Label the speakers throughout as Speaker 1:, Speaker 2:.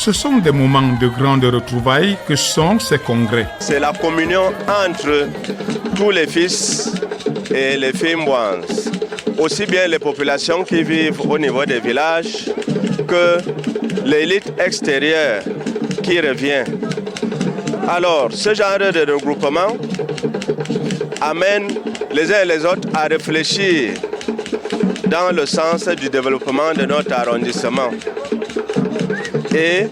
Speaker 1: Ce sont des moments de grande retrouvailles que sont ces congrès.
Speaker 2: C'est la communion entre tous les fils et les filles mbouanses, aussi bien les populations qui vivent au niveau des villages que l'élite extérieure qui revient. Alors, ce genre de regroupement amène les uns et les autres à réfléchir dans le sens du développement de notre arrondissement et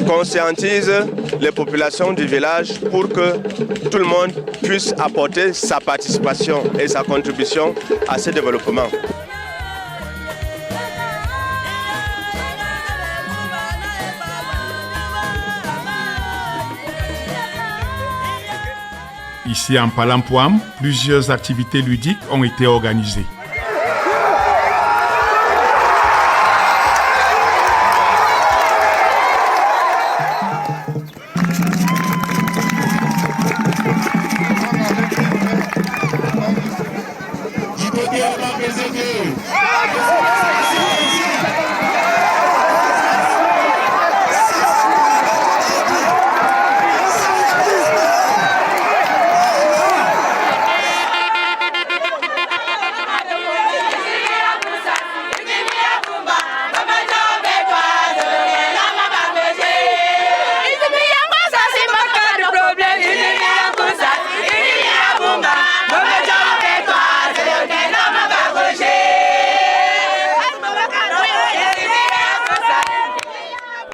Speaker 2: conscientise les populations du village pour que tout le monde puisse apporter sa participation et sa contribution à ce développement.
Speaker 1: Ici en Palampoam, plusieurs activités ludiques ont été organisées.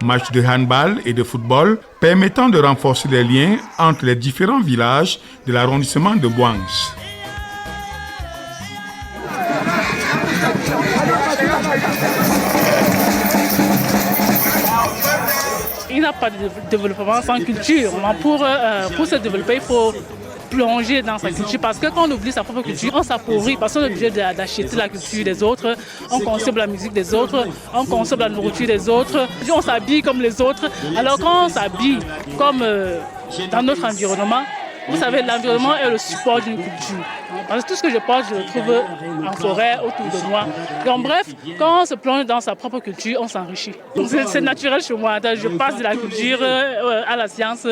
Speaker 1: Matchs de handball et de football permettant de renforcer les liens entre les différents villages de l'arrondissement de Bouangs.
Speaker 3: Il n'y a pas de développement sans culture. Pour se développer, il faut plonger dans sa culture, parce que quand on oublie sa propre culture, on s'appauvrit, parce qu'on est obligé d'acheter la culture des autres, on consomme la musique des autres, on consomme la nourriture des autres, on s'habille comme les autres. Alors quand on s'habille comme dans notre environnement, vous savez, l'environnement est le support d'une culture. Parce que tout ce que je porte, je le trouve en forêt, autour de moi. Donc bref, quand on se plonge dans sa propre culture, on s'enrichit. C'est naturel chez moi. Je passe de la culture à la science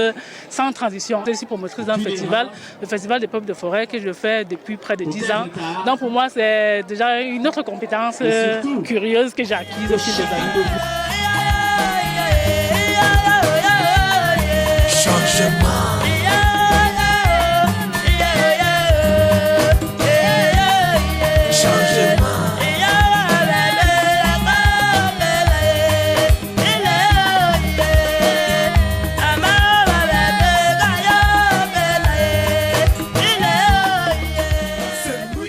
Speaker 3: sans transition. Je suis promotrice d'un festival, le Festival des peuples de forêt, que je fais depuis près de 10 ans. Donc pour moi, c'est déjà une autre compétence curieuse que j'ai acquise au fil des années.
Speaker 4: Changement.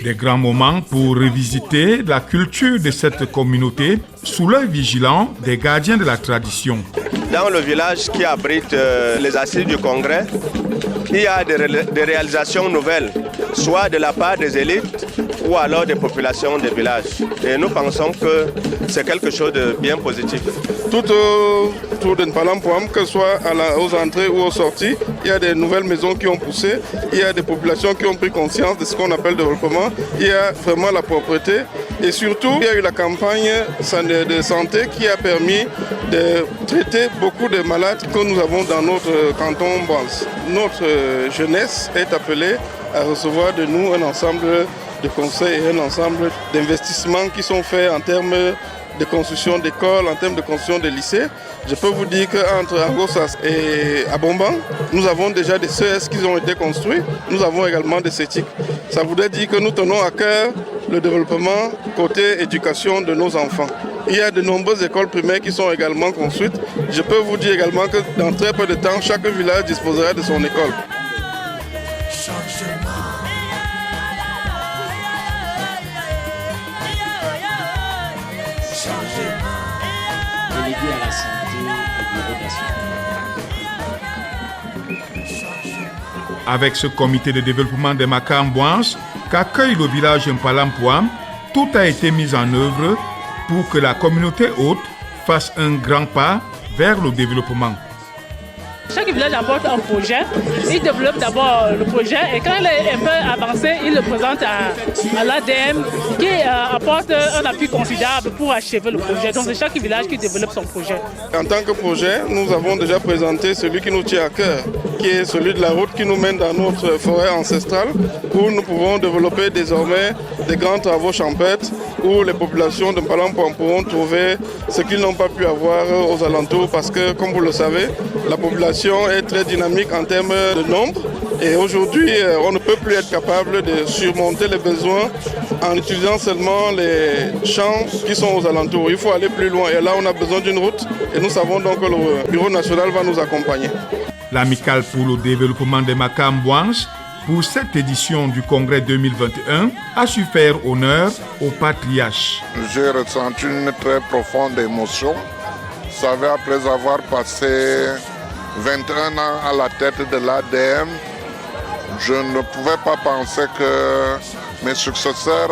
Speaker 1: Des grands moments pour revisiter la culture de cette communauté sous l'œil vigilant des gardiens de la tradition.
Speaker 2: Dans le village qui abrite les assises du congrès, il y a des réalisations nouvelles, soit de la part des élites ou alors des populations des villages. Et nous pensons que c'est quelque chose de bien positif.
Speaker 5: Tout autour de Palampoam, que ce soit aux entrées ou aux sorties, il y a des nouvelles maisons qui ont poussé, il y a des populations qui ont pris conscience de ce qu'on appelle développement, il y a vraiment la propreté et surtout il y a eu la campagne de santé qui a permis de traiter beaucoup de malades que nous avons dans notre canton Bouangs. Notre jeunesse est appelée à recevoir de nous un ensemble de conseils et un ensemble d'investissements qui sont faits en termes de construction d'écoles, en termes de construction de lycées. Je peux vous dire qu'entre Angosas et Abomban, nous avons déjà des CES qui ont été construits. Nous avons également des CETIC. Ça voudrait dire que nous tenons à cœur le développement côté éducation de nos enfants. Il y a de nombreuses écoles primaires qui sont également construites. Je peux vous dire également que dans très peu de temps, chaque village disposera de son école.
Speaker 4: Délégué à la santé au bureau national.
Speaker 1: Avec ce comité de développement des Makambouans qu'accueille le village Mpalampoam, tout a été mis en œuvre pour que la communauté hôte fasse un grand pas vers le développement.
Speaker 3: Chaque village apporte un projet. Il développe d'abord le projet et quand il est un peu avancé, il le présente à l'ADM qui apporte un appui considérable pour achever le projet. Donc c'est chaque village qui développe son projet.
Speaker 5: En tant que projet, nous avons déjà présenté celui qui nous tient à cœur, qui est celui de la route qui nous mène dans notre forêt ancestrale, où nous pouvons développer désormais des grands travaux champêtres, où les populations de Mpalam-Pwam pourront trouver ce qu'ils n'ont pas pu avoir aux alentours, parce que, comme vous le savez, la population est très dynamique en termes de nombre. Et aujourd'hui, on ne peut plus être capable de surmonter les besoins en utilisant seulement les champs qui sont aux alentours. Il faut aller plus loin. Et là, on a besoin d'une route. Et nous savons donc que le Bureau national va nous accompagner.
Speaker 1: L'Amicale pour le développement des Makam-Bwange, pour cette édition du Congrès 2021, a su faire honneur au patriarche.
Speaker 6: J'ai ressenti une très profonde émotion. Vous savez, après avoir passé 21 ans à la tête de l'ADM, je ne pouvais pas penser que mes successeurs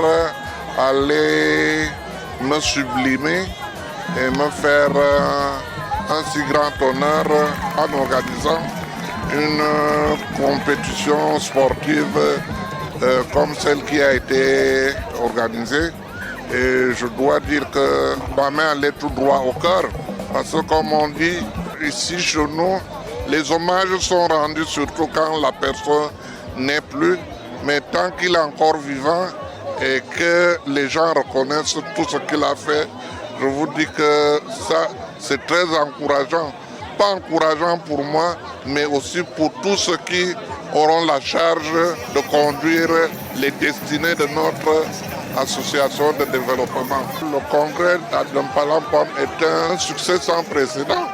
Speaker 6: allaient me sublimer et me faire un si grand honneur en organisant une compétition sportive comme celle qui a été organisée. Et je dois dire que ma main allait tout droit au cœur, parce que comme on dit ici chez nous, les hommages sont rendus surtout quand la personne n'est plus, mais tant qu'il est encore vivant et que les gens reconnaissent tout ce qu'il a fait, je vous dis que ça, c'est très encourageant. Pas encourageant pour moi, mais aussi pour tous ceux qui auront la charge de conduire les destinées de notre association de développement. Le congrès de Mpalam-Pwam est un succès sans précédent.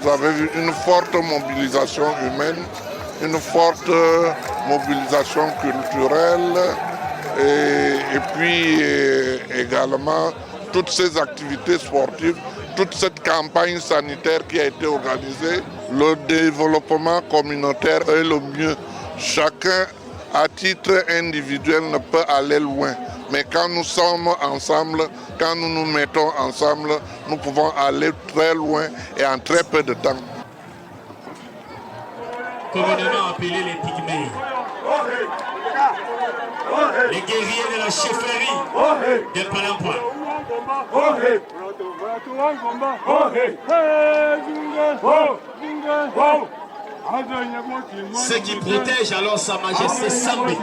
Speaker 6: Vous avez vu une forte mobilisation humaine, une forte mobilisation culturelle et puis également toutes ces activités sportives, toute cette campagne sanitaire qui a été organisée. Le développement communautaire est le mieux. Chacun, à titre individuel, ne peut aller loin. Mais quand nous sommes ensemble, quand nous nous mettons ensemble, nous pouvons aller très loin et en très peu de temps.
Speaker 7: Communément appelés les pygmées, les guerriers de la chefferie de Mpalam-Pwam. Ceux qui protègent alors Sa Majesté Sambé.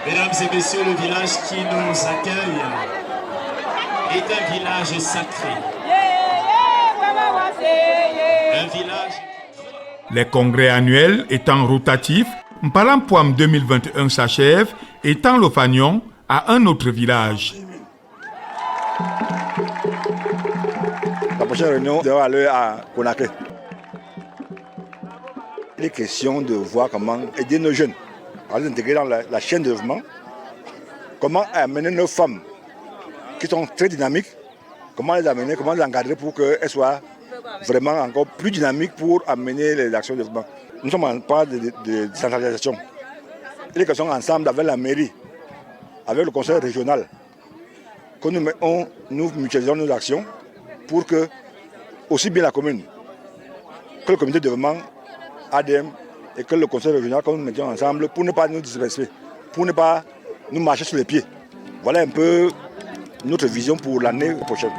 Speaker 7: Mesdames et messieurs, le village qui nous accueille est un village sacré. Un village...
Speaker 1: Les congrès annuels étant rotatifs, Mpalam-Pwam 2021 s'achève et tend le fanion à un autre village.
Speaker 8: La prochaine réunion devra aller à Conakry. Il est question de voir comment aider nos jeunes à les intégrer dans la chaîne de développement, comment amener nos femmes qui sont très dynamiques, comment les amener, comment les encadrer pour qu'elles soient vraiment encore plus dynamiques pour amener les actions de développement. Nous sommes en phase de décentralisation. Il est question ensemble avec la mairie, avec le conseil régional, que nous mutualisons nos actions pour que aussi bien la commune que le comité de développement ADM et que le conseil régional, que nous mettions ensemble pour ne pas nous disperser, pour ne pas nous marcher sur les pieds. Voilà un peu notre vision pour l'année prochaine.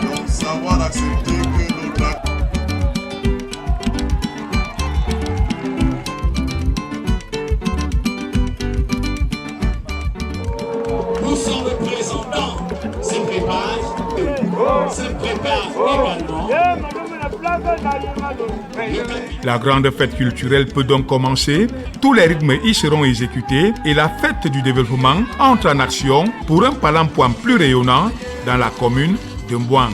Speaker 6: Donc savoir accepter que notre acte
Speaker 7: Nous sommes représentants, se préparent également
Speaker 1: La grande fête culturelle peut donc commencer, tous les rythmes y seront exécutés et la fête du développement entre en action pour un Palampoam plus rayonnant dans la commune de Mbouans.